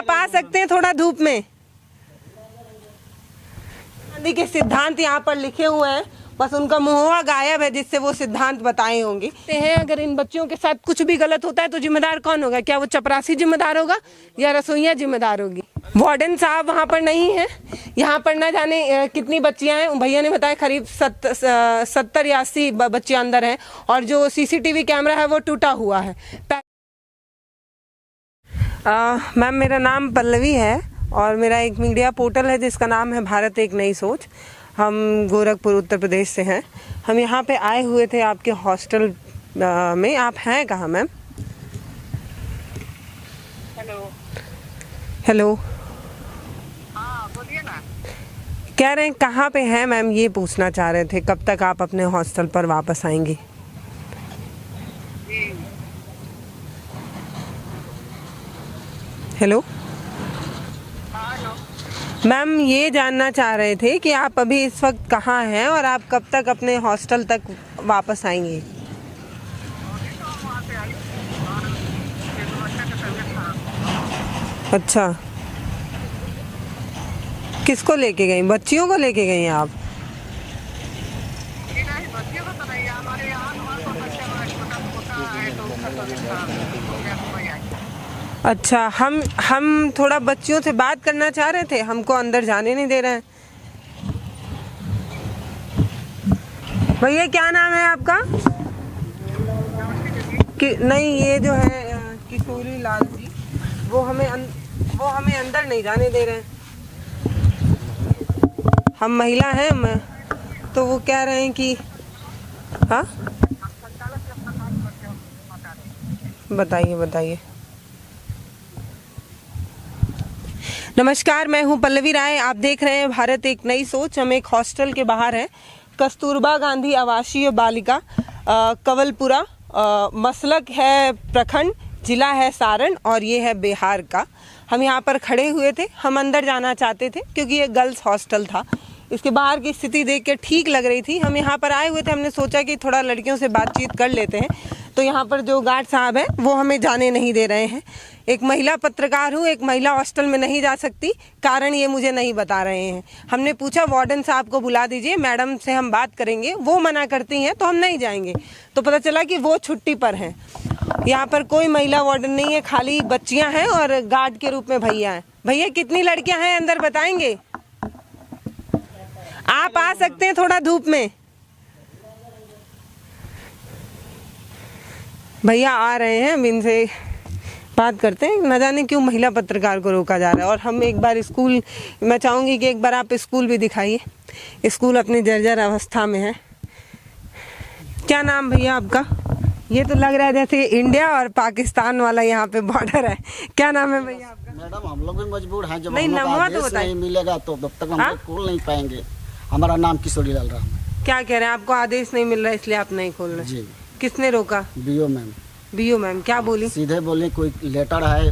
आप आ सकते हैं थोड़ा धूप में। गांधी के सिद्धांत यहाँ पर लिखे हुए हैं, बस उनका मुंहवा गायब है जिससे वो सिद्धांत बताए होंगे। अगर इन बच्चों के साथ कुछ भी गलत होता है तो जिम्मेदार कौन होगा? क्या वो चपरासी जिम्मेदार होगा या रसोइया जिम्मेदार होगी? वार्डन साहब वहाँ पर नहीं है। यहाँ पर ना जाने कितनी बच्चियाँ हैं, भैया ने बताया करीब 70 या 80 बच्चियाँ अंदर हैं और जो CCTV कैमरा है वो टूटा हुआ है। मैम मेरा नाम पल्लवी है और मेरा एक मीडिया पोर्टल है जिसका नाम है भारत एक नई सोच। हम गोरखपुर उत्तर प्रदेश से हैं। हम यहाँ पे आए हुए थे आपके हॉस्टल में। आप हैं कहाँ मैम? हेलो हाँ बोलिए ना। कह रहे हैं कहाँ पे हैं मैम, ये पूछना चाह रहे थे। कब तक आप अपने हॉस्टल पर वापस आएंगी? हेलो मैम, ये जानना चाह रहे थे कि आप अभी इस वक्त कहाँ हैं और आप कब तक अपने हॉस्टल तक वापस आएंगे? अच्छा, किसको लेके गई? बच्चियों को लेके गई हैं आप? अच्छा, हम थोड़ा बच्चियों से बात करना चाह रहे थे, हमको अंदर जाने नहीं दे रहे हैं। भैया क्या नाम है आपका? नहीं, ये जो है किशोरी लाल जी, वो हमें अंदर नहीं जाने दे रहे हैं। हम महिला हैं तो वो कह रहे हैं कि हाँ बताइए। नमस्कार, मैं हूं पल्लवी राय। आप देख रहे हैं भारत एक नई सोच। हम एक हॉस्टल के बाहर हैं, कस्तूरबा गांधी आवासीय बालिका कवलपुरा। मसलक है प्रखंड, जिला है सारण और ये है बिहार का। हम यहाँ पर खड़े हुए थे। हम अंदर जाना चाहते थे क्योंकि ये गर्ल्स हॉस्टल था। इसके बाहर की स्थिति देख के ठीक लग रही थी। हम यहाँ पर आए हुए थे, हमने सोचा कि थोड़ा लड़कियों से बातचीत कर लेते हैं। तो यहाँ पर जो गार्ड साहब हैं वो हमें जाने नहीं दे रहे हैं। एक महिला पत्रकार हूँ, एक महिला हॉस्टल में नहीं जा सकती, कारण ये मुझे नहीं बता रहे हैं। हमने पूछा वार्डन साहब को बुला दीजिए, मैडम से हम बात करेंगे। वो मना करती हैं तो हम नहीं जाएंगे। तो पता चला कि वो छुट्टी पर हैं। यहाँ पर कोई महिला वार्डन नहीं है, खाली बच्चियाँ हैं और गार्ड के रूप में भैया हैं। भैया कितनी लड़कियाँ हैं अंदर बताएंगे? आप आ सकते हैं थोड़ा धूप में। भैया आ रहे हैं, हम इनसे बात करते हैं। न जाने क्यों महिला पत्रकार को रोका जा रहा है। और हम एक बार स्कूल, मैं चाहूँगी कि एक बार आप स्कूल भी दिखाइए। स्कूल अपनी जर्जर अवस्था में है। क्या नाम भैया आपका? ये तो लग रहा है जैसे इंडिया और पाकिस्तान वाला यहाँ पे बॉर्डर है। क्या नाम है भैया आपका? मैडम हम लोग भी मजबूर हैं, जब नहीं, नमवा तो नहीं मिलेगा तो तब तक हम लोग खोल नहीं पाएंगे। हमारा नाम किशोरी लाल राम। क्या कह रहे हैं? आपको आदेश नहीं मिल रहा है इसलिए आप नहीं खोल रहे? जी। किसने रोका? BO ma'am. बीओ मैम क्या बोली? सीधे बोले कोई लेटर है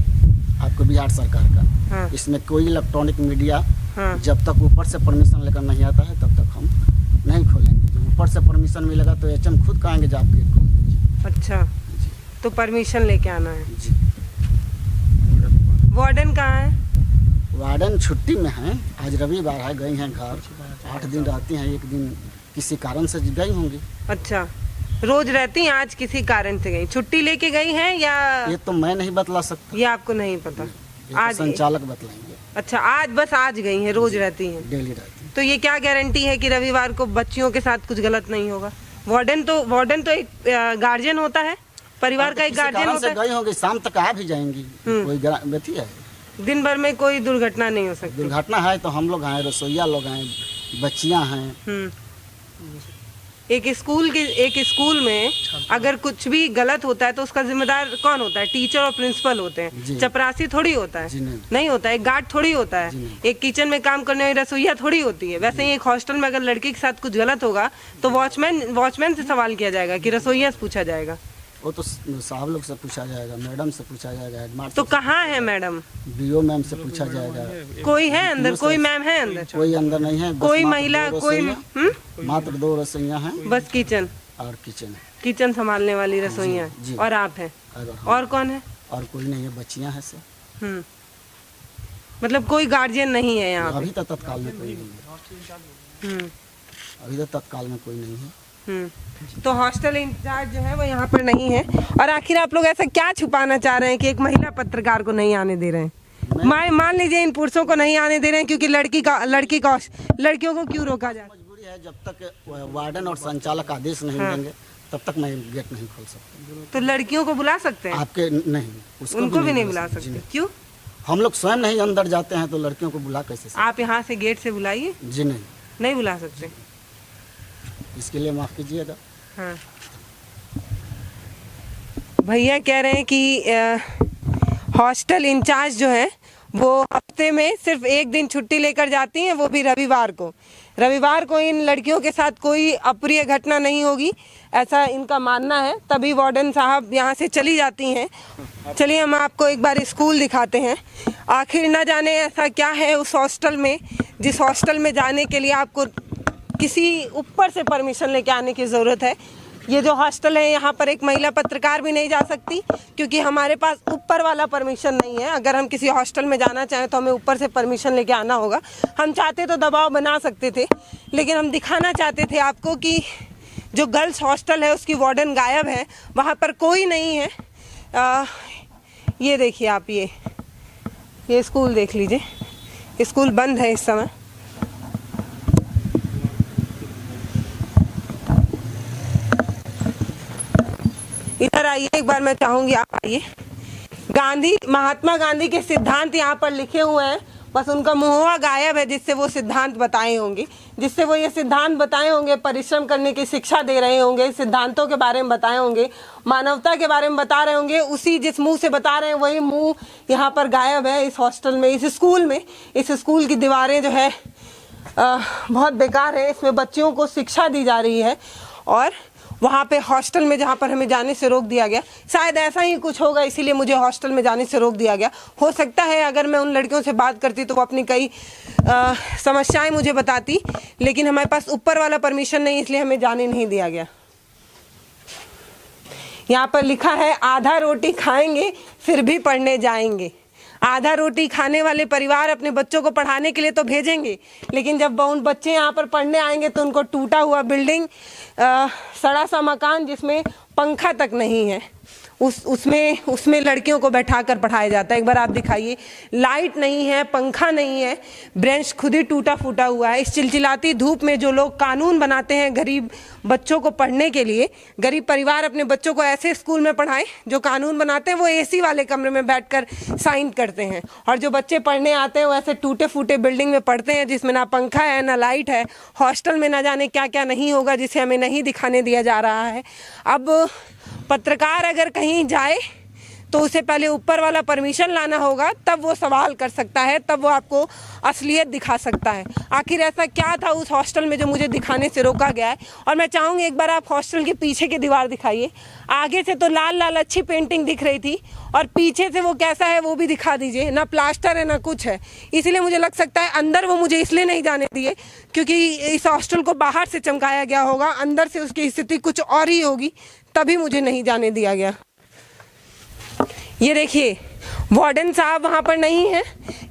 आपको बिहार सरकार का। हाँ। इसमें कोई इलेक्ट्रॉनिक मीडिया हाँ। जब तक ऊपर से परमिशन लेकर नहीं आता है तब तक हम नहीं खोलेंगे। जब ऊपर से परमिशन मिलेगा तो HM खुद कहेंगे जब आप गेट खोल दीजिए। अच्छा, तो परमिशन लेके आना है जी। वार्डन कहाँ है? वार्डन छुट्टी में है, आज रविवार है, गई हैं घर। 8 दिन रहती हैं, एक दिन किसी कारण से गई होंगी। अच्छा, रोज रहती हैं, आज किसी कारण से गई? छुट्टी लेके गई हैं या? ये तो मैं नहीं बतला सकता। ये आपको नहीं पता? आज संचालक बतलाएंगे। अच्छा, आज गई हैं, रोज रहती हैं? डेली रहती हैं। तो ये क्या गारंटी है कि रविवार को बच्चियों के साथ कुछ गलत नहीं होगा? वार्डन तो एक गार्जियन होता है, परिवार का एक गार्जियन होता है। गई होंगी, शाम तक आ भी जाएंगी। कोई बेटी है, दिन भर में कोई दुर्घटना नहीं हो सकती। दुर्घटना है तो हम लोग हैं, रसोईया लोग हैं, बच्चियां हैं। एक स्कूल में अगर कुछ भी गलत होता है तो उसका जिम्मेदार कौन होता है? टीचर और प्रिंसिपल होते हैं। चपरासी थोड़ी होता है, नहीं होता है। एक गार्ड थोड़ी होता है। एक किचन में काम करने वाली रसोईया थोड़ी होती है। वैसे ही एक हॉस्टल में अगर लड़की के साथ कुछ गलत होगा तो वॉचमैन से सवाल किया जाएगा कि रसोईया से पूछा जाएगा? वो तो साहब लोग से पूछा जाएगा, मैडम से पूछा जाएगा, हेडमास्टर। तो कहाँ है मैडम? बीओ मैम से पूछा जाएगा। कोई है अंदर? कोई मैम है अंदर? कोई अंदर नहीं है। कोई महिला? कोई मात्र 2 रसोइयाँ हैं, बस किचन और किचन संभालने वाली रसोइयाँ। और आप हैं? और कौन है? और कोई नहीं है, बच्चियाँ हैं सर। मतलब कोई गार्जियन नहीं है यहाँ पे? अभी तो तत्काल में कोई नहीं है। हम्म अभी तो तत्काल में कोई नहीं है। तो हॉस्टल इंचार्ज जो है वो यहाँ पर नहीं है। और आखिर आप लोग ऐसा क्या छुपाना चाह रहे हैं कि एक महिला पत्रकार को नहीं आने दे रहे हैं? मान लीजिए इन पुरुषों को नहीं आने दे रहे हैं क्योंकि लड़कियों को क्यों रोका जाए? मजबूरी है, जब तक वार्डन और संचालक आदेश नहीं देंगे तब तक मैं गेट नहीं खोल सकता। तो लड़कियों को बुला सकते हैं? आपके नहीं, उसको उनको भी नहीं बुला सकते? क्यों? हम लोग स्वयं नहीं अंदर जाते हैं तो लड़कियों को बुला कैसे सकते? आप यहाँ से गेट से बुलाइए। जी नहीं बुला सकते। इसके लिए माफ कीजिएगा। हाँ, भैया कह रहे हैं कि हॉस्टल इंचार्ज जो है वो हफ्ते में सिर्फ एक दिन छुट्टी लेकर जाती हैं, वो भी रविवार को इन लड़कियों के साथ कोई अप्रिय घटना नहीं होगी, ऐसा इनका मानना है, तभी वार्डन साहब यहाँ से चली जाती हैं। चलिए हम आपको एक बार स्कूल दिखाते हैं। आखिर न जाने ऐसा क्या है उस हॉस्टल में, जिस हॉस्टल में जाने के लिए आपको किसी ऊपर से परमिशन लेके आने की ज़रूरत है। ये जो हॉस्टल है यहाँ पर एक महिला पत्रकार भी नहीं जा सकती क्योंकि हमारे पास ऊपर वाला परमिशन नहीं है। अगर हम किसी हॉस्टल में जाना चाहें तो हमें ऊपर से परमिशन लेके आना होगा। हम चाहते तो दबाव बना सकते थे, लेकिन हम दिखाना चाहते थे आपको कि जो गर्ल्स हॉस्टल है उसकी वार्डन गायब है, वहाँ पर कोई नहीं है। ये देखिए आप, ये स्कूल देख लीजिए, स्कूल बंद है इस समय। इधर आइए एक बार, मैं चाहूंगी आप आइए। महात्मा गांधी के सिद्धांत यहाँ पर लिखे हुए हैं, बस उनका मुंहवा गायब है जिससे वो सिद्धांत बताए होंगे, जिससे वो ये सिद्धांत बताए होंगे, परिश्रम करने की शिक्षा दे रहे होंगे, सिद्धांतों के बारे में बताए होंगे, मानवता के बारे में बता रहे होंगे। उसी जिस मुंह से बता रहे हैं वही मुंह यहाँ पर गायब है इस हॉस्टल में, इस स्कूल में। इस स्कूल की दीवारें जो है बहुत बेकार है, इसमें बच्चियों को शिक्षा दी जा रही है। और वहाँ पे हॉस्टल में जहाँ पर हमें जाने से रोक दिया गया, शायद ऐसा ही कुछ होगा, इसीलिए मुझे हॉस्टल में जाने से रोक दिया गया। हो सकता है अगर मैं उन लड़कियों से बात करती तो वो अपनी कई समस्याएं मुझे बताती, लेकिन हमारे पास ऊपर वाला परमिशन नहीं, इसलिए हमें जाने नहीं दिया गया। यहाँ पर लिखा है आधा रोटी खाएंगे फिर भी पढ़ने जाएंगे। आधा रोटी खाने वाले परिवार अपने बच्चों को पढ़ाने के लिए तो भेजेंगे, लेकिन जब उन बच्चे यहाँ पर पढ़ने आएंगे तो उनको टूटा हुआ बिल्डिंग, सड़ा सा मकान जिसमें पंखा तक नहीं है, उसमें लड़कियों को बैठाकर पढ़ाया जाता है। एक बार आप दिखाइए, लाइट नहीं है, पंखा नहीं है, बेंच खुद ही टूटा फूटा हुआ है। इस चिलचिलाती धूप में जो लोग कानून बनाते हैं गरीब बच्चों को पढ़ने के लिए, गरीब परिवार अपने बच्चों को ऐसे स्कूल में पढ़ाएं, जो कानून बनाते हैं वो एसी वाले कमरे में बैठकर साइन करते हैं, और जो बच्चे पढ़ने आते हैं वो ऐसे टूटे फूटे बिल्डिंग में पढ़ते हैं जिसमें ना पंखा है ना लाइट है। हॉस्टल में ना जाने क्या क्या नहीं होगा जिसे हमें नहीं दिखाने दिया जा रहा है। अब पत्रकार अगर कहीं जाए तो उसे पहले ऊपर वाला परमिशन लाना होगा, तब वो सवाल कर सकता है, तब वो आपको असलियत दिखा सकता है। आखिर ऐसा क्या था उस हॉस्टल में जो मुझे दिखाने से रोका गया है। और मैं चाहूँगी एक बार आप हॉस्टल के पीछे की दीवार दिखाइए। आगे से तो लाल लाल अच्छी पेंटिंग दिख रही थी, और पीछे से वो कैसा है वो भी दिखा दीजिए। ना प्लास्टर है ना कुछ है, इसीलिए मुझे लग सकता है अंदर वो मुझे इसलिए नहीं जाने दिए क्योंकि इस हॉस्टल को बाहर से चमकाया गया होगा, अंदर से उसकी स्थिति कुछ और ही होगी, तभी मुझे नहीं जाने दिया गया। ये देखिए वार्डन साहब वहाँ पर नहीं है।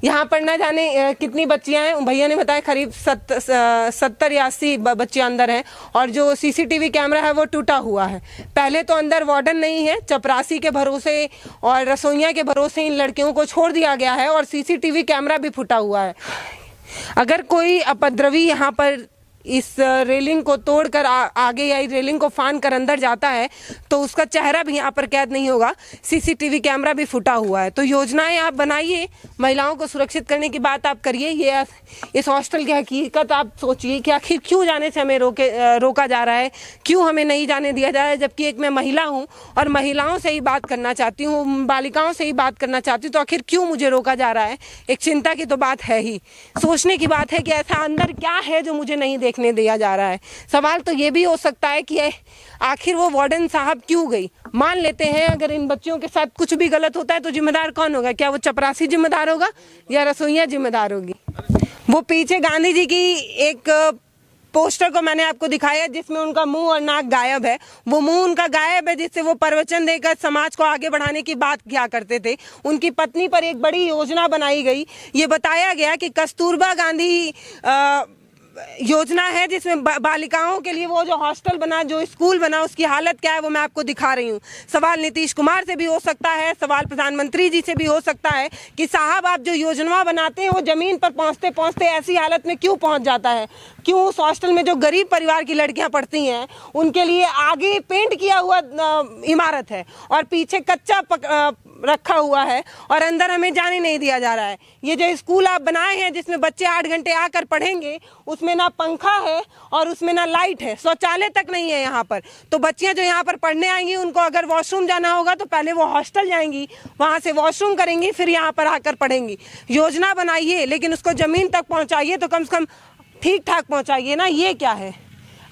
यहाँ पर ना जाने कितनी बच्चियाँ हैं, भैया ने बताया करीब 70 या 80 बच्चियाँ अंदर हैं, और जो सीसीटीवी कैमरा है वो टूटा हुआ है। पहले तो अंदर वार्डन नहीं है, चपरासी के भरोसे और रसोइया के भरोसे इन लड़कियों को छोड़ दिया गया है, और सीसीटीवी कैमरा भी फूटा हुआ है। अगर कोई उपद्रवी यहाँ पर इस रेलिंग को तोड़कर आगे या रेलिंग को फान कर अंदर जाता है तो उसका चेहरा भी यहाँ पर कैद नहीं होगा। सीसीटीवी कैमरा भी फूटा हुआ है। तो योजनाएं आप बनाइए, महिलाओं को सुरक्षित करने की बात आप करिए। ये इस हॉस्टल की हकीकत आप सोचिए कि आखिर क्यों जाने से हमें रोका जा रहा है, क्यों हमें नहीं जाने दिया जा रहा है। जबकि एक मैं महिला हूँ और महिलाओं से ही बात करना चाहती हूँ, बालिकाओं से ही बात करना चाहती हूँ, तो आखिर क्यों मुझे रोका जा रहा है। एक चिंता की तो बात है ही, सोचने की बात है कि ऐसा अंदर क्या है जो मुझे नहीं देखने दिया जा रहा है। सवाल तो ये भी हो सकता है कि आखिर वो वार्डन साहब क्यों गई। मान लेते हैं अगर इन बच्चियों के साथ कुछ भी गलत होता है तो जिम्मेदार कौन होगा? क्या वो चपरासी जिम्मेदार होगा या रसोइया जिम्मेदार होगी? वो पीछे गांधी जी की एक पोस्टर को मैंने आपको दिखाया जिसमें उनका मुंह और नाक गायब है। वो मुंह उनका गायब है जिससे वो प्रवचन देकर समाज को आगे बढ़ाने की बात किया करते थे। उनकी पत्नी पर एक बड़ी योजना बनाई गई। ये बताया गया कि कस्तूरबा गांधी योजना है जिसमें बालिकाओं के लिए वो जो हॉस्टल बना, जो स्कूल बना, उसकी हालत क्या है वो मैं आपको दिखा रही हूँ। सवाल नीतीश कुमार से भी हो सकता है, सवाल प्रधानमंत्री जी से भी हो सकता है कि साहब आप जो योजना बनाते हैं वो जमीन पर पहुँचते पहुँचते ऐसी हालत में क्यों पहुँच जाता है, क्यों उस हॉस्टल में जो गरीब परिवार की लड़कियां पढ़ती हैं उनके लिए आगे पेंट किया हुआ इमारत है और पीछे कच्चा रखा हुआ है और अंदर हमें जाने नहीं दिया जा रहा है। ये जो स्कूल आप बनाए हैं जिसमें बच्चे 8 घंटे आकर पढ़ेंगे, उसमें ना पंखा है और उसमें ना लाइट है, शौचालय तक नहीं है यहाँ पर। तो बच्चियाँ जो यहाँ पर पढ़ने आएंगी उनको अगर वॉशरूम जाना होगा तो पहले वो हॉस्टल जाएंगी, वहाँ से वॉशरूम करेंगी, फिर यहाँ पर आकर पढ़ेंगी। योजना बनाइए लेकिन उसको ज़मीन तक पहुँचाइए तो कम से कम ठीक ठाक पहुँचाइए ना। ये क्या है?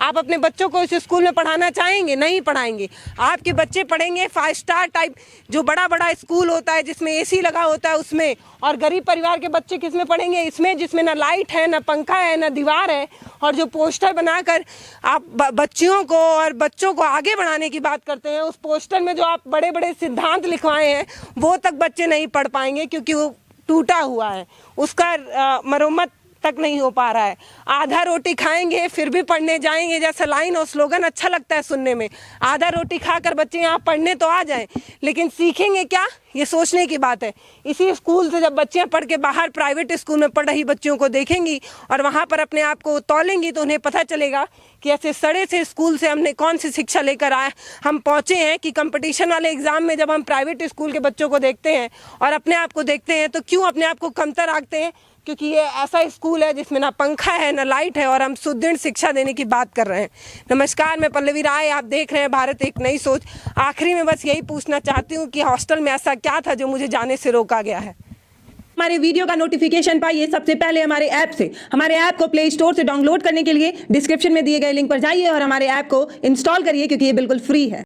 आप अपने बच्चों को इस स्कूल में पढ़ाना चाहेंगे? नहीं पढ़ाएंगे। आपके बच्चे पढ़ेंगे 5 स्टार टाइप जो बड़ा बड़ा स्कूल होता है जिसमें एसी लगा होता है उसमें, और गरीब परिवार के बच्चे किस में पढ़ेंगे? इसमें जिसमें ना लाइट है, ना पंखा है, ना दीवार है। और जो पोस्टर बनाकर आप बच्चियों को और बच्चों को आगे बढ़ाने की बात करते हैं, उस पोस्टर में जो आप बड़े बड़े सिद्धांत लिखवाए हैं वो तक बच्चे नहीं पढ़ पाएंगे क्योंकि वो टूटा हुआ है, उसका मरम्मत तक नहीं हो पा रहा है। आधा रोटी खाएंगे फिर भी पढ़ने जाएंगे जैसा लाइन और स्लोगन अच्छा लगता है सुनने में। आधा रोटी खाकर बच्चे यहाँ पढ़ने तो आ जाएं लेकिन सीखेंगे क्या, ये सोचने की बात है। इसी स्कूल से जब बच्चियाँ पढ़ के बाहर प्राइवेट स्कूल में पढ़ रही बच्चियों को देखेंगी और वहाँ पर अपने आप को तौलेंगी तो उन्हें पता चलेगा कि ऐसे सड़े से स्कूल से हमने कौन सी शिक्षा लेकर आए हम पहुँचे हैं कि कंपटीशन वाले एग्जाम में जब हम प्राइवेट स्कूल के बच्चों को देखते हैं और अपने आप को देखते हैं तो क्यों अपने आप को कमतर आंकते हैं? क्योंकि ये ऐसा स्कूल है जिसमें ना पंखा है ना लाइट है और हम सुदृढ़ शिक्षा देने की बात कर रहे हैं। नमस्कार, मैं पल्लवी राय, आप देख रहे हैं भारत एक नई सोच। आखिरी में बस यही पूछना चाहती हूँ कि हॉस्टल में ऐसा क्या था जो मुझे जाने से रोका गया है? हमारे वीडियो का नोटिफिकेशन पाइए सबसे पहले हमारे ऐप से। हमारे ऐप को प्ले स्टोर से डाउनलोड करने के लिए डिस्क्रिप्शन में दिए गए लिंक पर जाइए और हमारे ऐप को इंस्टॉल करिए क्योंकि ये बिल्कुल फ्री है।